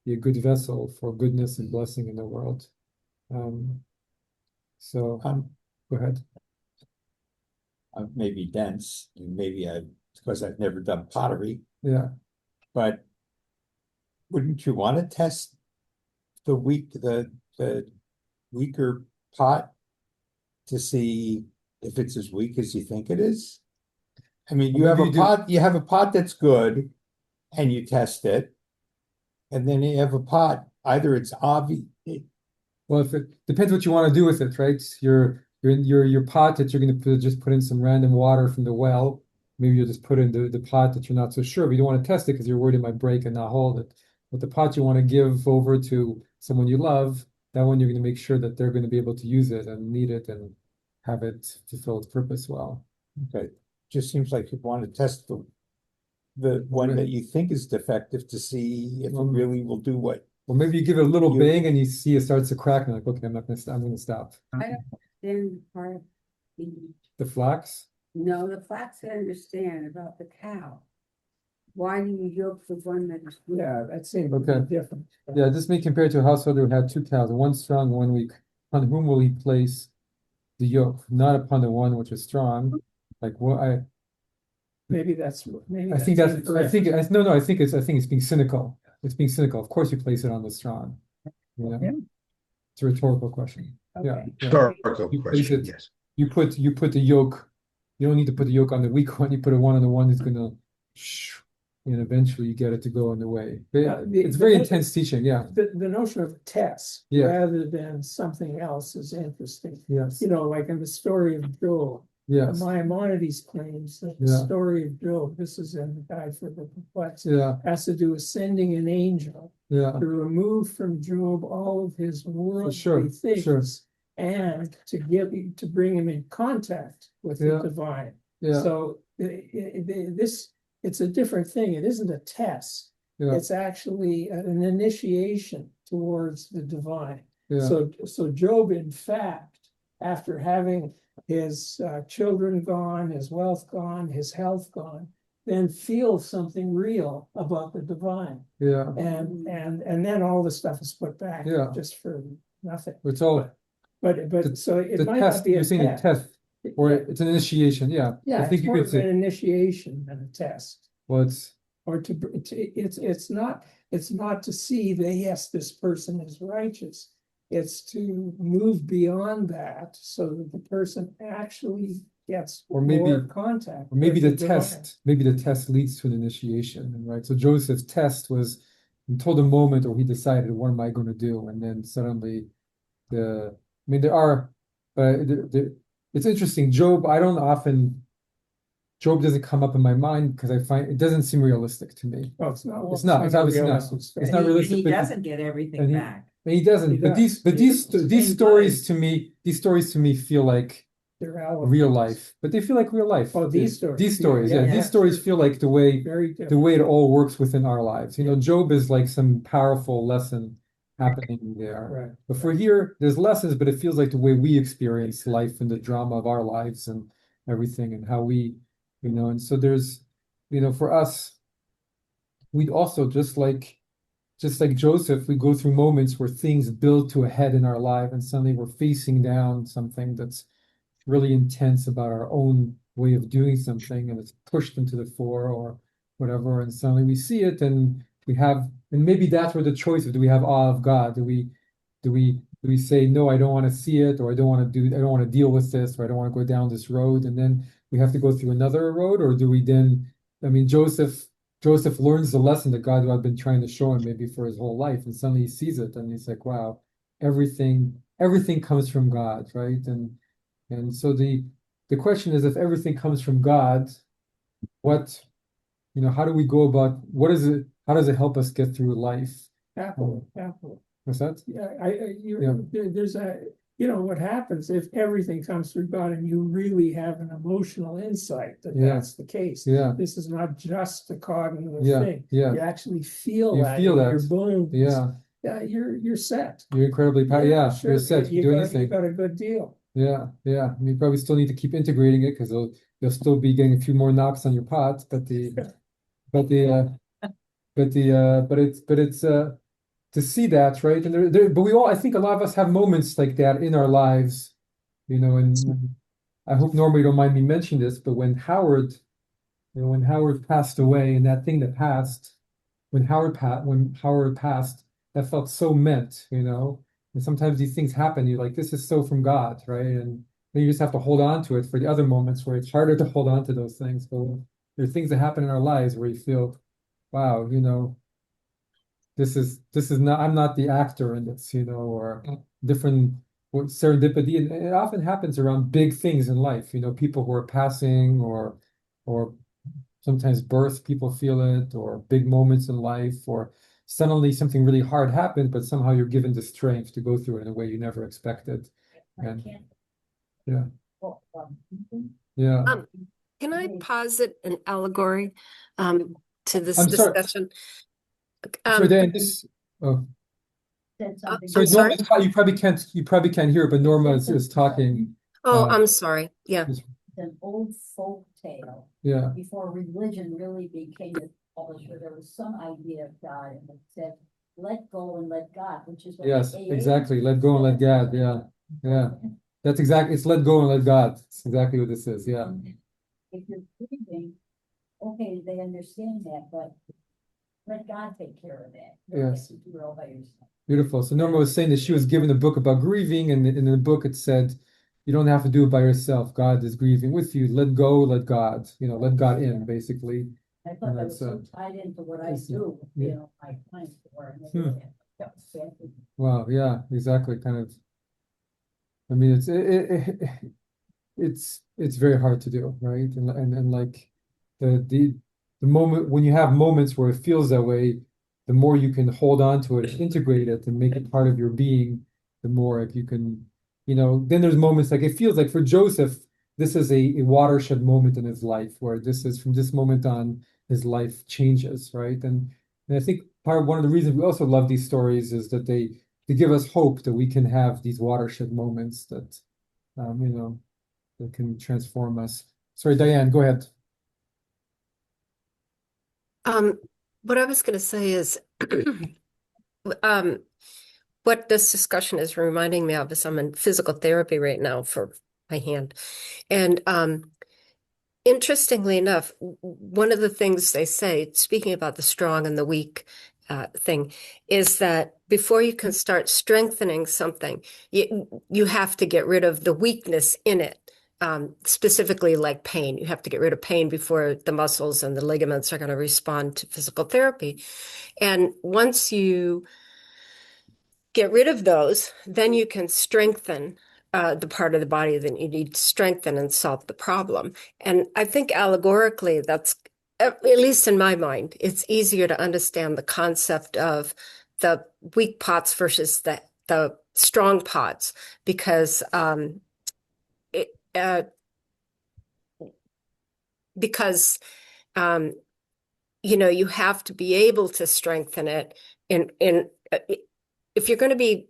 Speaker 1: be a good vessel for goodness and blessing in the world. So go ahead.
Speaker 5: Maybe dense, maybe because I've never done pottery.
Speaker 1: Yeah.
Speaker 5: But wouldn't you want to test the weaker pot to see if it's as weak as you think it is? I mean, you have a pot that's good, and you test it, and then you have a pot, either it's obvious.
Speaker 1: Well, if it depends what you want to do with it, right? Your pot that you're going to just put in some random water from the well. Maybe you'll just put in the pot that you're not so sure, but you don't want to test it because you're worried it might break and not hold it. But the pot you want to give over to someone you love, that one you're going to make sure that they're going to be able to use it and need it and have it fulfill its purpose well.
Speaker 5: Okay, just seems like you want to test the one that you think is defective to see if it really will do what.
Speaker 1: Well, maybe you give it a little bang and you see it starts to crack, and like, okay, I'm going to stop.
Speaker 6: I don't understand part of
Speaker 1: The flax?
Speaker 6: No, the flax I understand about the cow. Why do you yoke the one that is weak?
Speaker 7: Yeah, that seems
Speaker 1: Okay.
Speaker 7: different.
Speaker 1: Yeah, this may compare to a householder who had 2 cows, one strong, one weak. On whom will he place the yoke? Not upon the one which is strong. Like what
Speaker 7: Maybe that's maybe
Speaker 1: I think it's being cynical. It's being cynical. Of course you place it on the strong. You know?
Speaker 4: Yeah.
Speaker 1: It's a rhetorical question. Yeah.
Speaker 6: Okay.
Speaker 2: Rhetorical
Speaker 1: You place
Speaker 2: question,
Speaker 1: it-
Speaker 2: yes.
Speaker 1: You put the yoke. You don't need to put the yoke on the weak one. You put one on the one that's gonna and eventually you get it to go on the way. It's very intense teaching, yeah.
Speaker 7: The notion of a test
Speaker 1: Yeah.
Speaker 7: rather than something else is interesting.
Speaker 1: Yes.
Speaker 7: You know, like in the story of Job,
Speaker 1: Yes.
Speaker 7: Maimonides claims that the
Speaker 1: Yeah.
Speaker 7: story of Job, this is in the Guide for the Perplexed,
Speaker 1: Yeah.
Speaker 7: has to do with sending an angel
Speaker 1: Yeah.
Speaker 7: to remove from Job all of his worldly
Speaker 1: Sure,
Speaker 7: things
Speaker 1: sure.
Speaker 7: and to bring him in contact with
Speaker 1: Yeah.
Speaker 7: the divine.
Speaker 1: Yeah.
Speaker 7: So it's a different thing. It isn't a test.
Speaker 1: Yeah.
Speaker 7: It's actually an initiation towards the divine.
Speaker 1: Yeah.
Speaker 7: So Job, in fact, after having his children gone, his wealth gone, his health gone, then feels something real about the divine.
Speaker 1: Yeah.
Speaker 7: And then all the stuff is put back
Speaker 1: Yeah.
Speaker 7: just for nothing.
Speaker 1: It's all
Speaker 7: But so it
Speaker 1: the
Speaker 7: might
Speaker 1: test.
Speaker 7: not be
Speaker 1: You're
Speaker 7: a
Speaker 1: saying a test, or it's an initiation. Yeah.
Speaker 7: Yeah,
Speaker 1: I think
Speaker 7: it's
Speaker 1: you
Speaker 7: more
Speaker 1: could
Speaker 7: of an
Speaker 1: say.
Speaker 7: initiation than a test.
Speaker 1: Well, it's
Speaker 7: Or it's not to see that yes, this person is righteous. It's to move beyond that so that the person actually gets
Speaker 1: Or maybe-
Speaker 7: more contact.
Speaker 1: or maybe
Speaker 7: with
Speaker 1: the
Speaker 7: divine.
Speaker 1: test leads to an initiation, right? So Joseph's test was until the moment where he decided, what am I going to do? And then suddenly it's interesting. Job doesn't come up in my mind because I find it doesn't seem realistic to me.
Speaker 7: Oh, it's not.
Speaker 1: It's not. It's
Speaker 7: a
Speaker 1: obviously not.
Speaker 7: realistic
Speaker 1: It's
Speaker 7: story.
Speaker 1: not realistic.
Speaker 3: He
Speaker 1: but
Speaker 3: doesn't get everything
Speaker 1: and he-
Speaker 3: back.
Speaker 1: And he doesn't.
Speaker 7: He
Speaker 1: But
Speaker 7: does.
Speaker 1: these stories to me feel like
Speaker 7: They're
Speaker 1: real
Speaker 7: elements.
Speaker 1: life. But they feel like real life.
Speaker 7: Oh, these stories.
Speaker 1: These stories,
Speaker 7: Yeah,
Speaker 1: yeah.
Speaker 7: yeah,
Speaker 1: These stories
Speaker 7: sure.
Speaker 1: feel like the way
Speaker 7: Very different.
Speaker 1: the way it all works within our lives. You know, Job is like some powerful lesson happening there.
Speaker 7: Right.
Speaker 1: But for here, there's lessons, but it feels like the way we experience life and the drama of our lives and everything and how we, and so there's, for us, we also just like Joseph, we go through moments where things build to a head in our life and suddenly we're facing down something that's really intense about our own way of doing something and it's pushed into the fore or whatever. And suddenly we see it and maybe that's where the choice of, do we have awe of God? Do we say, no, I don't want to see it, or I don't want to deal with this, or I don't want to go down this road. And then we have to go through another road, or do we then, Joseph learns the lesson that God had been trying to show him maybe for his whole life. And suddenly he sees it and he's like, wow, everything comes from God, right? And so the question is, if everything comes from God, how do we go about, how does it help us get through life?
Speaker 7: Happily.
Speaker 1: What's that?
Speaker 7: There's what happens if everything comes through God and you really have an emotional insight that that's the case.
Speaker 1: Yeah.
Speaker 7: This is not just a cognitive thing.
Speaker 1: Yeah.
Speaker 7: You actually feel
Speaker 1: You
Speaker 7: that
Speaker 1: feel
Speaker 7: in
Speaker 1: that.
Speaker 7: your bones.
Speaker 1: Yeah.
Speaker 7: Yeah, you're set.
Speaker 1: You're incredibly powerful. Yeah,
Speaker 7: sure.
Speaker 1: you're set. You
Speaker 7: You
Speaker 1: can do
Speaker 7: got,
Speaker 1: anything.
Speaker 7: you got a good deal.
Speaker 1: Yeah. You probably still need to keep integrating it because you'll still be getting a few more knocks on your pot, but it's to see that, right? And but we all, I think a lot of us have moments like that in our lives, and I hope Norma you don't mind me mentioning this, but when Howard, when Howard passed away and that thing that passed, when Howard passed, that felt so meant, and sometimes these things happen, you're like, this is so from God, right? And then you just have to hold on to it for the other moments where it's harder to hold on to those things. But there are things that happen in our lives where you feel, wow, this is not, I'm not the actor in this, or different serendipity. And it often happens around big things in life, people who are passing or sometimes birth, people feel it, or big moments in life, or suddenly something really hard happened, but somehow you're given the strength to go through it in a way you never expected. And yeah. Yeah.
Speaker 11: Can I posit an allegory to this
Speaker 1: I'm sorry.
Speaker 11: discussion?
Speaker 1: Sorry, Dan, oh, sorry,
Speaker 11: I'm
Speaker 1: Norma,
Speaker 11: sorry.
Speaker 1: you probably can't hear, but Norma is talking.
Speaker 11: Oh, I'm sorry. Yeah.
Speaker 12: An old folk tale.
Speaker 1: Yeah.
Speaker 12: Before religion really became established, where there was some idea of God, and it said, "Let go and let God," which is what
Speaker 1: Yes,
Speaker 12: AA
Speaker 1: exactly. Let go and let God. Yeah, yeah. That's exactly. It's let go and let God. It's exactly what this is. Yeah.
Speaker 12: If you're grieving, okay, they understand that, but let God take care of that. You don't
Speaker 1: Yes.
Speaker 12: have to do it all by yourself.
Speaker 1: Beautiful. So Norma was saying that she was given a book about grieving, and in the book it said, you don't have to do it by yourself. God is grieving with you. Let go, let God. Let God in, basically.
Speaker 12: I thought that was so tied into what I do, my clients for.
Speaker 1: Wow. Yeah. Exactly. Kind of. I mean, it's very hard to do, right? And like the moment when you have moments where it feels that way, the more you can hold on to it, integrate it, and make it part of your being, the more if you can, then there's moments like it feels like for Joseph, this is a watershed moment in his life where this is from this moment on, his life changes, right? And I think one of the reasons we also love these stories is that they give us hope that we can have these watershed moments that, that can transform us. Sorry, Diane, go ahead.
Speaker 11: What I was going to say is, what this discussion is reminding me of is I'm in physical therapy right now for my hand. And interestingly enough, one of the things they say, speaking about the strong and the weak thing, is that before you can start strengthening something, you have to get rid of the weakness in it. Specifically like pain. You have to get rid of pain before the muscles and the ligaments are going to respond to physical therapy. And once you get rid of those, then you can strengthen the part of the body that you need to strengthen and solve the problem. And I think allegorically, that's, at least in my mind, it's easier to understand the concept of the weak pots versus the strong pots, because you have to be able to strengthen it if you're going to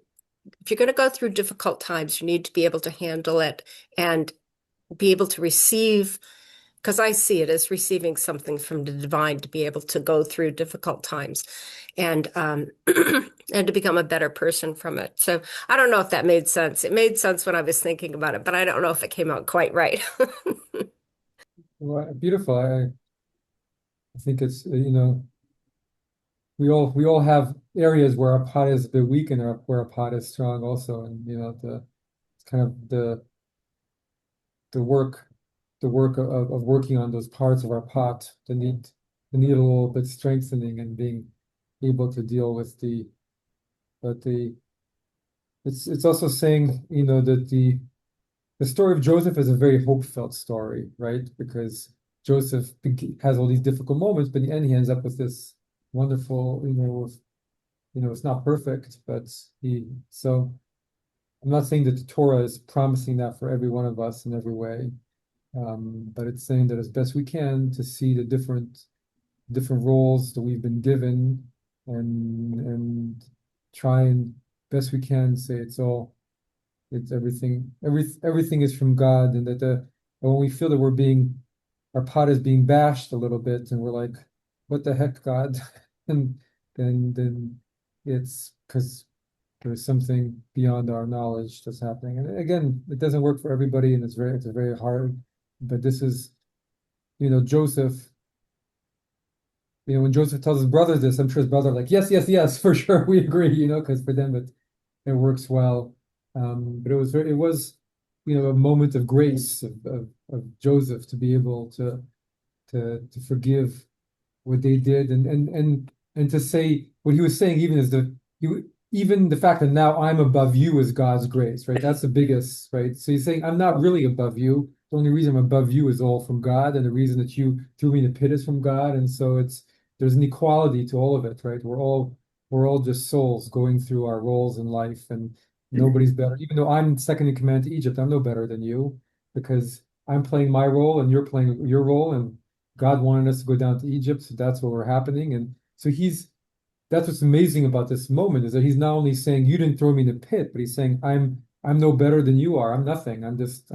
Speaker 11: go through difficult times, you need to be able to handle it and be able to receive, because I see it as receiving something from the divine to be able to go through difficult times and and to become a better person from it. So I don't know if that made sense. It made sense when I was thinking about it, but I don't know if it came out quite right.
Speaker 1: Well, beautiful. I think it's, we all have areas where our pot is a bit weak and where our pot is strong also. And, it's kind of the work of working on those parts of our pot that need a little bit strengthening and being able to deal with it's also saying, that the story of Joseph is a very hope-filled story, right? Because Joseph has all these difficult moments, but in the end he ends up with this wonderful, it's not perfect, but so I'm not saying that the Torah is promising that for every one of us in every way, but it's saying that as best we can to see the different roles that we've been given and try and best we can say it's everything is from God, and that when we feel that our pot is being bashed a little bit and we're like, what the heck, God? and then it's because there's something beyond our knowledge that's happening. And again, it doesn't work for everybody, and it's very hard. But this is, Joseph. When Joseph tells his brother this, I'm sure his brother like, yes, yes, yes, for sure, we agree. Because for them it works well. But it was, a moment of grace of Joseph to be able to forgive what they did, and to say what he was saying, even the fact that now I'm above you is God's grace, right? That's the biggest, right? So he's saying, I'm not really above you. The only reason I'm above you is all from God, and the reason that you threw me in the pit is from God. And so there's an equality to all of it, right? We're all just souls going through our roles in life, and nobody's better. Even though I'm second in command to Egypt, I'm no better than you, because I'm playing my role and you're playing your role, and God wanted us to go down to Egypt, so that's what we're happening. And so that's what's amazing about this moment, is that he's not only saying you didn't throw me in the pit, but he's saying I'm no better than you are. I'm nothing. I'm just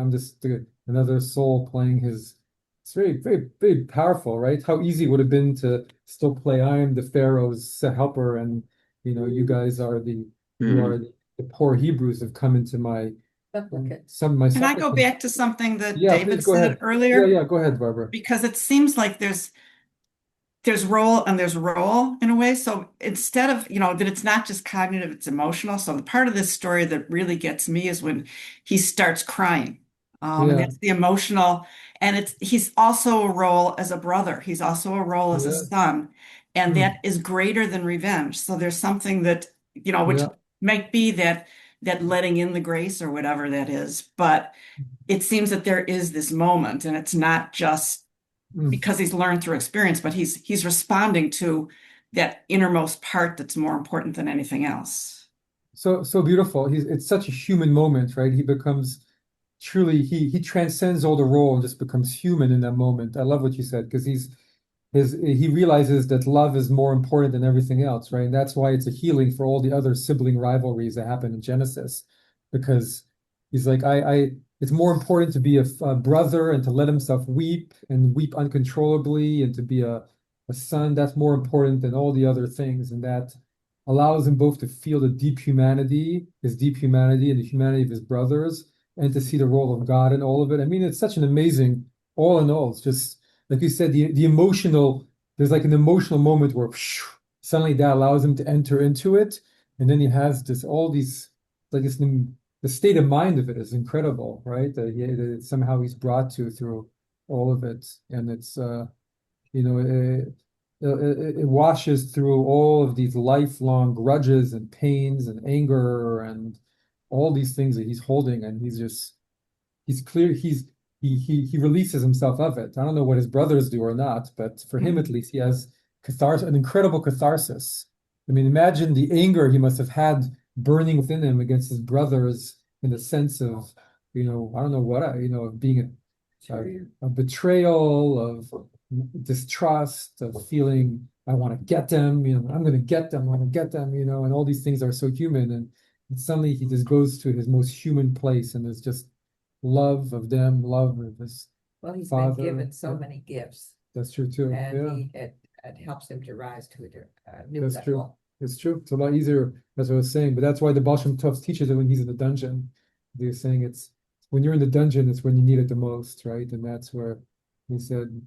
Speaker 1: another soul playing his. It's very, very, very powerful, right? How easy it would have been to still play I'm the Pharaoh's helper, and you guys are the poor Hebrews have come into my
Speaker 3: Supplicants.
Speaker 1: some of my
Speaker 13: Can I go
Speaker 1: supplicants.
Speaker 13: back to something that
Speaker 1: Yeah, please
Speaker 13: David
Speaker 1: go
Speaker 13: said
Speaker 1: ahead.
Speaker 13: earlier?
Speaker 1: Yeah, go ahead, Barbara.
Speaker 13: Because it seems like there's role and there's role in a way. So instead of, that it's not just cognitive, it's emotional. So the part of this story that really gets me is when he starts crying. And
Speaker 1: Yeah,
Speaker 13: that's the emotional. And he's also a role as a brother. He's also a role as a
Speaker 1: yeah,
Speaker 13: son. And
Speaker 1: mm,
Speaker 13: that is greater than revenge. So there's something that, which
Speaker 1: yeah,
Speaker 13: might be that letting in the grace or whatever that is. But it seems that there is this moment, and it's not just
Speaker 1: mm.
Speaker 13: because he's learned through experience, but he's responding to that innermost part that's more important than anything else.
Speaker 1: So beautiful. It's such a human moment, right? He becomes truly he transcends all the role and just becomes human in that moment. I love what you said, because he realizes that love is more important than everything else, right? And that's why it's a healing for all the other sibling rivalries that happen in Genesis, because he's like, it's more important to be a brother and to let himself weep and weep uncontrollably, and to be a son. That's more important than all the other things, and that allows him both to feel his deep humanity, and the humanity of his brothers, and to see the role of God in all of it. I mean, it's such an amazing, all in all, it's just like you said, the emotional, there's like an emotional moment where suddenly that allows him to enter into it. And then he has all these, like the state of mind of it is incredible, right? That somehow he's brought to through all of it. And it's, you know, it washes through all of these lifelong grudges and pains and anger and all these things that he's holding. And he's clear, he releases himself of it. I don't know what his brothers do or not, but for him at least, he has an incredible catharsis. I mean, imagine the anger he must have had burning within him against his brothers, in the sense of, I don't know what, of being a betrayal, of distrust, of feeling, I want to get them, I'm going to get them, I want to get them, and all these things are so human. And suddenly he just goes to his most human place, and there's just love of them, love of his
Speaker 3: Well, he's
Speaker 1: father.
Speaker 3: been given so many gifts,
Speaker 1: That's true too.
Speaker 3: and
Speaker 1: Yeah,
Speaker 3: it helps him to rise to a new
Speaker 1: that's true.
Speaker 3: level.
Speaker 1: It's true. It's a lot easier, as I was saying, but that's why the Baal Shem Tov teaches it when he's in the dungeon. They're saying it's when you're in the dungeon, it's when you need it the most, right? And that's where he said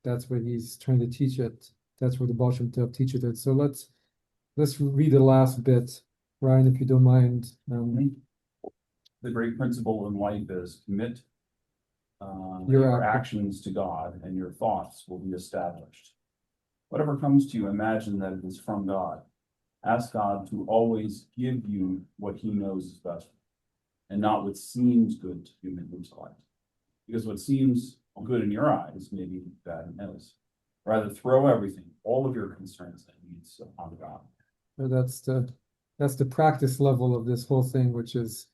Speaker 1: that's where he's trying to teach it. That's where the Baal Shem Tov teaches it. So let's read the last bit, Ryan, if you don't mind.
Speaker 9: The great principle in life is commit
Speaker 1: Your
Speaker 9: your actions to God, and your thoughts will be established. Whatever comes to you, imagine that it is from God. Ask God to always give you what he knows is best, and not what seems good to human intellect. Because what seems good in your eyes may be bad in his. Rather, throw everything, all of your concerns and needs upon God.
Speaker 1: So that's the practice level of this whole thing, which is,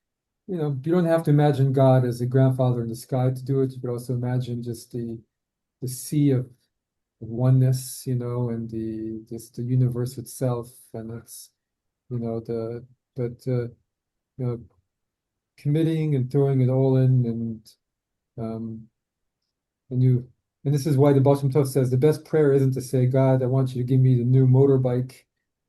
Speaker 1: you don't have to imagine God as a grandfather in the sky to do it. You could also imagine just the sea of oneness, and the universe itself, and it's, committing and throwing it all in, um, and this is why the Baal Shem Tov says the best prayer isn't to say, God, I want you to give me the new motorbike,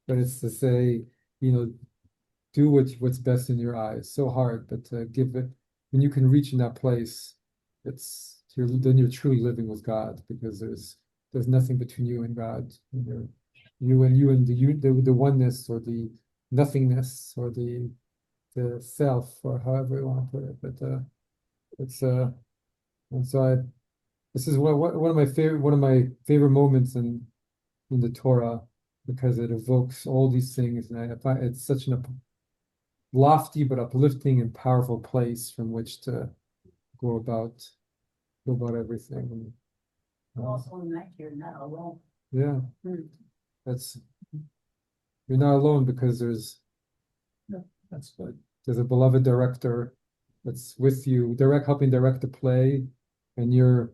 Speaker 1: but it's to say, do what's best in your eyes. So hard, but give it when you can reach in that place, then you're truly living with God, because there's nothing between you and God. You and the oneness, or the nothingness, or the self, or however you want to put it. But it's and so this is one of my favorite moments in the Torah, because it evokes all these things, and I find it's such an lofty but uplifting and powerful place from which to go about everything.
Speaker 12: Also, like you're not alone.
Speaker 1: Yeah, you're not alone, because
Speaker 9: That's good.
Speaker 1: there's a beloved director that's with you, helping direct the play, and you're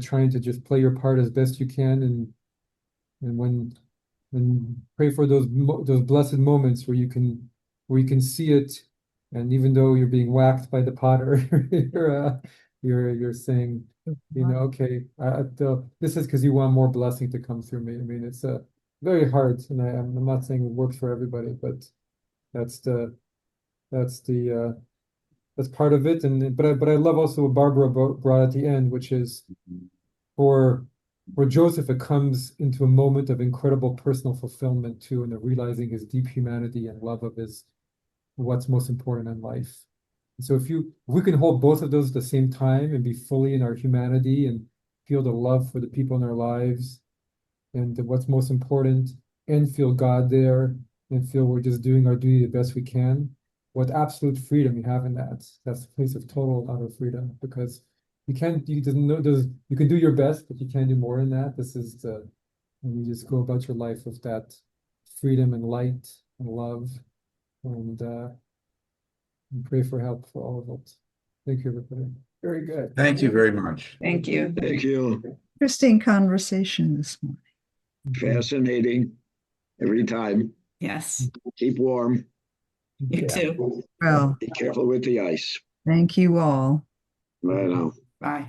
Speaker 1: trying to just play your part as best you can, and when pray for those blessed moments where you can see it, and even though you're being whacked by the potter, you're saying, okay, this is because you want more blessing to come through me. I mean, it's very hard, and I'm not saying it works for everybody, but that's part of it. But I love also what Barbara brought at the end, which is for Joseph, it comes into a moment of incredible personal fulfillment too, and realizing his deep humanity and love of what's most important in life. So if we can hold both of those at the same time and be fully in our humanity and feel the love for the people in our lives and what's most important, and feel God there, and feel we're just doing our duty the best we can, what absolute freedom you have in that. That's a place of total utter freedom, because you can do your best, but you can't do more than that. And you just go about your life with that freedom and light and love, and pray for help for all of it. Thank you, everybody.
Speaker 7: Very good.
Speaker 2: Thank you very much.
Speaker 13: Thank you.
Speaker 10: Thank you.
Speaker 4: Interesting conversation this morning.
Speaker 10: Fascinating every time.
Speaker 13: Yes,
Speaker 10: Keep warm.
Speaker 13: you too.
Speaker 4: Well,
Speaker 10: Be careful with the ice.
Speaker 4: thank you all.
Speaker 10: I know.
Speaker 13: Bye.